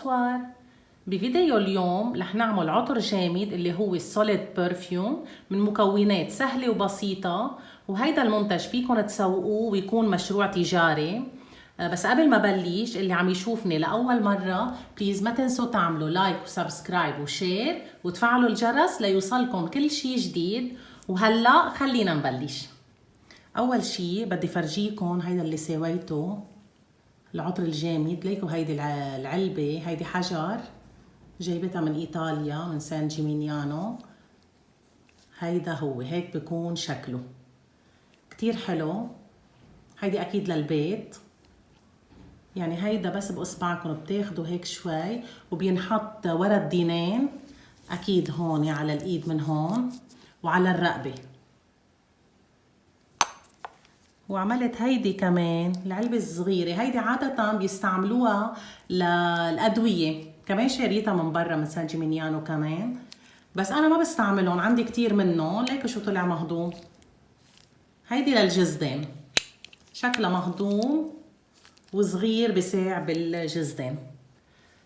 بونسوار. بفيديو اليوم رح نعمل عطر جامد اللي هو السوليد برفيوم من مكونات سهلة وبسيطة، وهيدا المنتج فيكن تسوقوه ويكون مشروع تجاري. بس قبل ما بلش، اللي عم يشوفني لأول مرة بليز ما تنسوا تعملوا لايك وسبسكرايب وشير وتفعلوا الجرس ليوصلكم كل شي جديد. وهلأ خلينا نبلش. أول شي بدي فرجيكم هيدا اللي سويته، العطر الجامد. ليكوا هيدي العلبة، هيدي حجر جايبتها من إيطاليا من سان جيمينيانو. هيدا هو هيك بكون شكله كتير حلو. هيدي أكيد للبيت، يعني هيدا بس بإصبعكم بتاخدوا هيك شوي وبينحط ورا الدينين، أكيد هون على الإيد من هون وعلى الرقبة. وعملت هيدي كمان العلبة الصغيرة، هيدي عادة بيستعملوها للأدوية، كمان شاريتها من برا من سان جيمينيانو كمان، بس أنا ما بستعملهم، عندي كتير منهم. ليكوا شو طلع مهضوم. هيدي للجزدان، شكلها مهضوم وصغير بساع بالجزدان.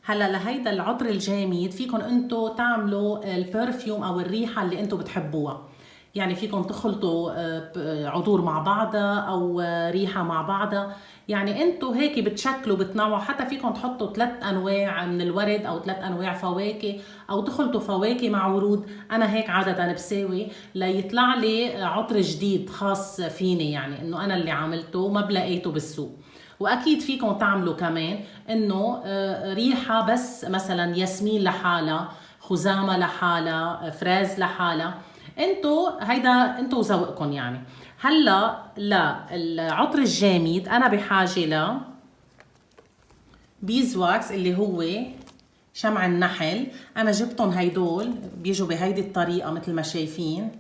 هلا لهيدا العطر الجامد فيكن انتو تعملوا البرفيوم او الريحة اللي انتو بتحبوها، يعني فيكن تخلطوا عطور مع بعضها او ريحة مع بعضها، يعني انتو هيك بتشكلوا بتنوعوا. حتى فيكن تحطوا 3 انواع من الورد او 3 انواع فواكه، او تخلطوا فواكه مع ورود. انا هيك عادة بساوي ليطلع لي عطر جديد خاص فيني، يعني انه انا اللي عملته ما بلاقيته بالسوق. واكيد فيكم تعملوا كمان انه ريحه بس، مثلا ياسمين لحالها، خزامه لحالها، فريز لحالها. هيدا انتو وذوقكم يعني. هلا للعطر الجامد انا بحاجه بيزواكس اللي هو شمع النحل. انا جبتهم هيدول بيجوا بهيدي الطريقه مثل ما شايفين،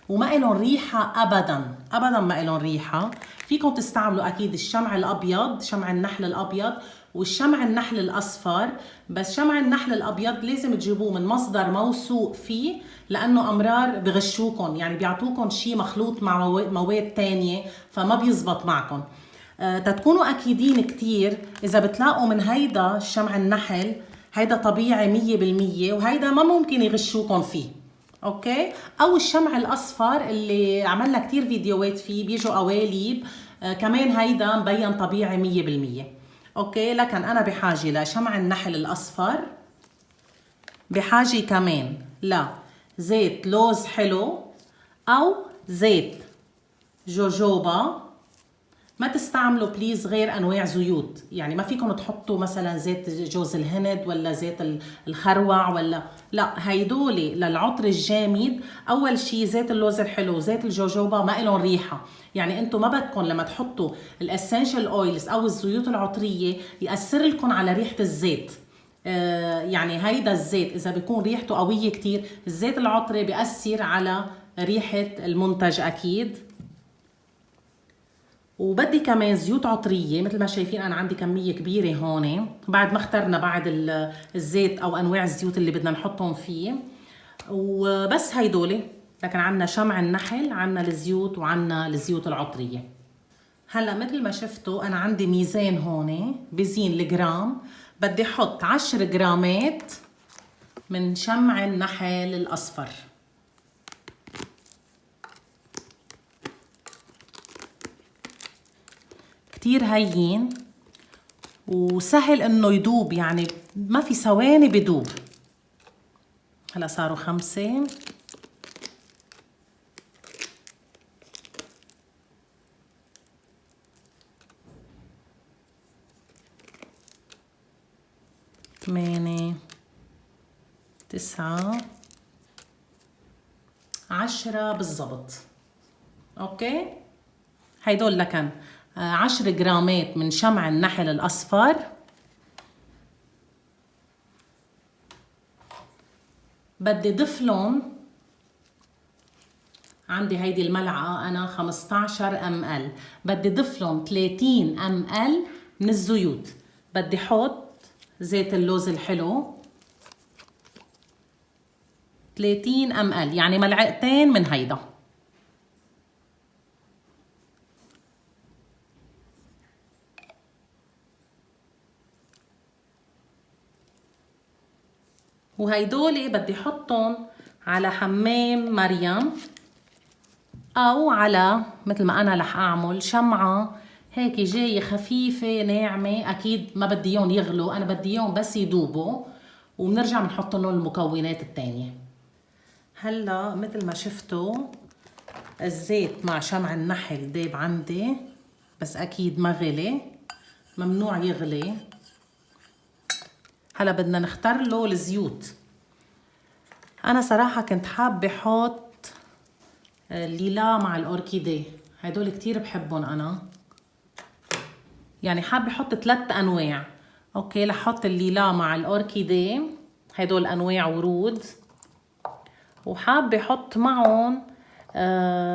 وما إلهم ريحة أبداً أبداً، ما إلهم ريحة. فيكم تستعملوا أكيد الشمع الأبيض، شمع النحل الأبيض، والشمع النحل الأصفر. بس شمع النحل الأبيض لازم تجيبوه من مصدر موثوق فيه، لأنه أمرار بغشوكم، يعني بيعطوكم شي مخلوط مع مواد تانية فما بيزبط معكم. تتكونوا أكيدين كتير إذا بتلاقوا من هيدا الشمع النحل، هيدا طبيعي 100%، وهيدا ما ممكن يغشوكم فيه. اوكي. او الشمع الاصفر اللي عملنا كتير فيديوهات فيه، بيجوا قوالب كمان، هيدا مبين طبيعي 100%. اوكي. لكن انا بحاجه لشمع النحل الاصفر، بحاجه كمان لزيت لوز حلو او زيت جوجوبا. ما تستعملوا بليز غير انواع زيوت، يعني ما فيكم تحطوا مثلا زيت جوز الهند ولا زيت الخروع ولا لا. هيدولي للعطر الجامد اول شيء زيت اللوز الحلو وزيت الجوجوبا ما لهم ريحه، يعني انتم ما بدكم لما تحطوا الاسنشال اويلز او الزيوت العطريه ياثر لكم على ريحه الزيت. يعني هيدا الزيت اذا بيكون ريحته قويه كتير، الزيت العطري بياثر على ريحه المنتج اكيد. وبدي كمان زيوت عطريه، مثل ما شايفين انا عندي كميه كبيره هون بعد ما اخترنا بعد الزيت او انواع الزيوت اللي بدنا نحطهم فيه. وبس هيدولي. لكن عنا شمع النحل، عنا الزيوت، وعنا الزيوت العطريه. هلا مثل ما شفتوا انا عندي ميزان هون بزين الجرام، بدي احط 10 جرامات من شمع النحل الاصفر. كتير هين وسهل انه يدوب، يعني ما في ثواني بدوب. هلا صاروا 5. ثمانية، 9، 10 بالضبط. اوكي. هيدول لكن 10 جرامات من شمع النحل الاصفر. بدي ضيف لهم، عندي هيدي الملعقة أنا 15 ml، بدي ضيف لهم 30 ml من الزيوت. بدي حط زيت اللوز الحلو 30 ml، يعني ملعقتين من هيدا. وهيدول بدي احطهم على حمام مريم، او على مثل ما انا رح اعمل شمعة هيك جاية خفيفة ناعمة. اكيد ما بدي اياهم يغلوا، انا بدي اياهم بس يدوبوا، وبنرجع بنحط لهم المكونات التانية. هلا مثل ما شفتوا الزيت مع شمع النحل داب عندي، بس اكيد ما غلي، ممنوع يغلي. هلا بدنا نختار له الزيوت. انا صراحة كنت حابة احط الليلا مع الاوركيدي، هدول كتير بحبهم انا، يعني حابة احط 3 انواع. اوكي رح احط الليلا مع الاوركيدي، هدول انواع ورود. وحابة احط معهم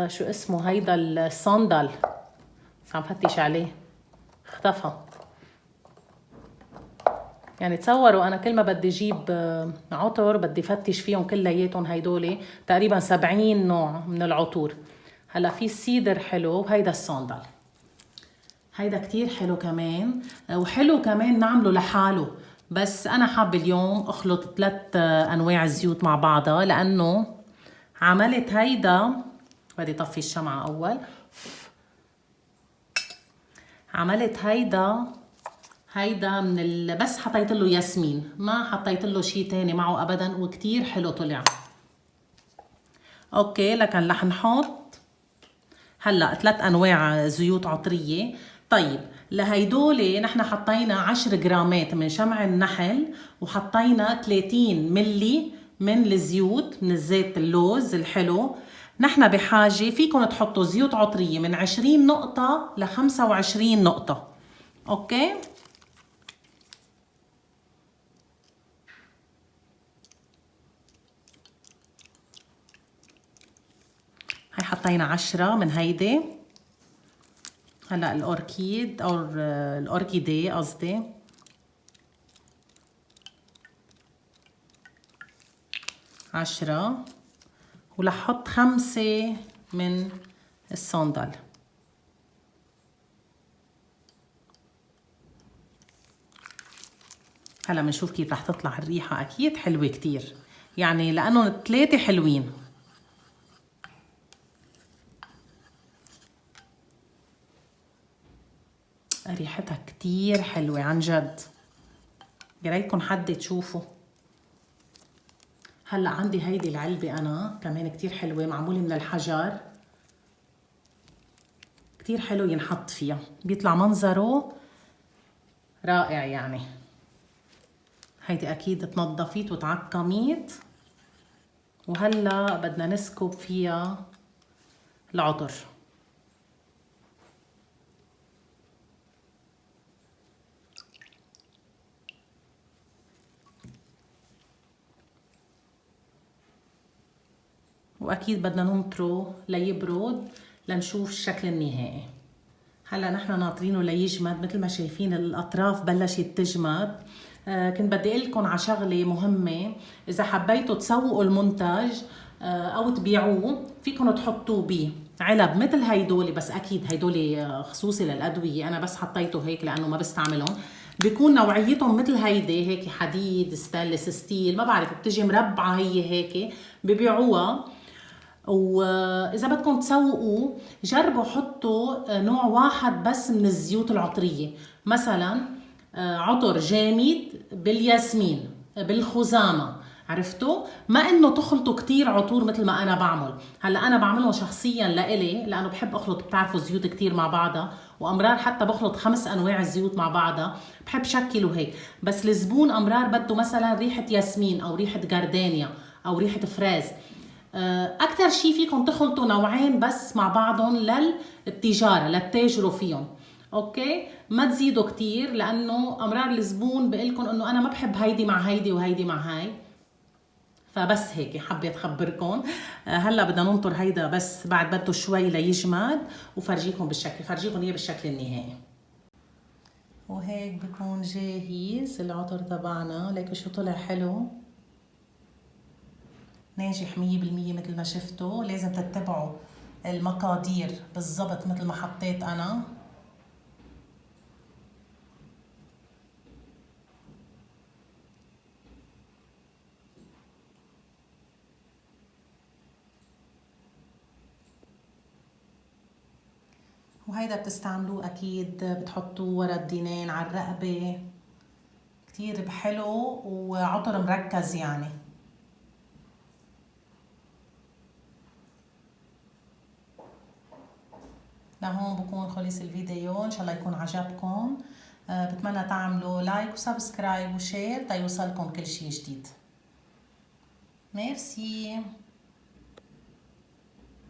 شو اسمه هيدا الصندل، بس عم فتش عليه اختفى. يعني تصوروا انا كل ما بدي اجيب عطر بدي فتش فيهم كلياتهم. هيدول تقريبا 70 نوع من العطور. هلا في السيدر حلو، وهيدا الصندل هيدا كتير حلو كمان. وحلو كمان نعمله لحاله، بس انا حابه اليوم اخلط 3 انواع زيوت مع بعضها، لانه عملت هيدا. بدي طفي الشمعة اول. عملت هيدا من بس حطيت له ياسمين، ما حطيت له شيء تاني معه ابدا، وكتير حلو طلع. اوكي لكن رح نحط هلا 3 انواع زيوت عطريه. طيب لهيدول نحن حطينا 10 جرامات من شمع النحل، وحطينا 30 ملي من الزيوت، من الزيت اللوز الحلو. نحن بحاجه فيكم تحطوا زيوت عطريه من 20 نقطه ل 25 نقطه. اوكي هي حطينا 10 من هيدي. هلا الاوركيد او الاوركيدي قصدي 10، ورح احط 5 من الصندل. هلا بنشوف كيف رح تطلع الريحة، اكيد حلوة كتير، يعني لانه 3 حلوين. ريحتها كتير حلوة عن جد، يا ريتكم حد تشوفوا. هلا عندي هيدي العلبة انا كمان كتير حلوة، معمولة من الحجر، كتير حلو ينحط فيها، بيطلع منظره رائع يعني. هيدي اكيد تنظفيت وتعقميت، وهلا بدنا نسكب فيها العطر. واكيد بدنا ننطره ليبرد لنشوف الشكل النهائي. هلا نحن ناطرينه ليجمد، مثل ما شايفين الاطراف بلشت تجمد. كنت بدي اقول لكم على شغله مهمه، اذا حبيتوا تسوقوا المنتج او تبيعوه فيكم تحطوه بعلب مثل هيدول، بس اكيد هيدول خصوصي للادويه، انا بس حطيته هيك لانه ما بستعملهم. بيكون نوعيتهم مثل هيدي هيك حديد ستانلس ستيل، ما بعرف بتجي مربعه هي هيك ببيعوها. واذا بدكم تسوقوا جربوا حطوا نوع واحد بس من الزيوت العطريه، مثلا عطر جامد بالياسمين بالخزامه، عرفتوا؟ ما انه تخلطوا كتير عطور مثل ما انا بعمل. هلا انا بعملهم شخصيا لإلي لانه بحب اخلط، بتعرفوا الزيوت كتير مع بعضها، وامرار حتى بخلط 5 انواع الزيوت مع بعضها، بحب شكله هيك. بس الزبون امرار بده مثلا ريحه ياسمين او ريحه جاردينيا او ريحه فريز. اكثر شيء فيكم تخلطوا نوعين بس مع بعضهم للتجاره، للتاجروا فيهم. اوكي ما تزيدوا كتير، لانه امرار الزبون بقول لكم انه انا ما بحب هيدي مع هيدي وهيدي مع هاي. فبس هيك حبيت اخبركم. هلا بدنا ننطر هيدا بس بعد بده شوي ليجمد، وفرجيكم بالشكل، فرجيكم اياه بالشكل النهائي. وهيك بكون جاهز العطر تبعنا. ليكوا شو طلع حلو، ناجح 100% مثل ما شفتوا. لازم تتبعوا المقادير بالضبط مثل ما حطيت انا. وهيدا بتستعملوه اكيد بتحطوه ورا الدينين على الرقبة، كتير حلو وعطر مركز يعني. لهون بكون خلص الفيديو، ان شاء الله يكون عجبكم. بتمنى تعملوا لايك وسبسكرايب وشير تيوصلكم كل شي جديد. ميرسي.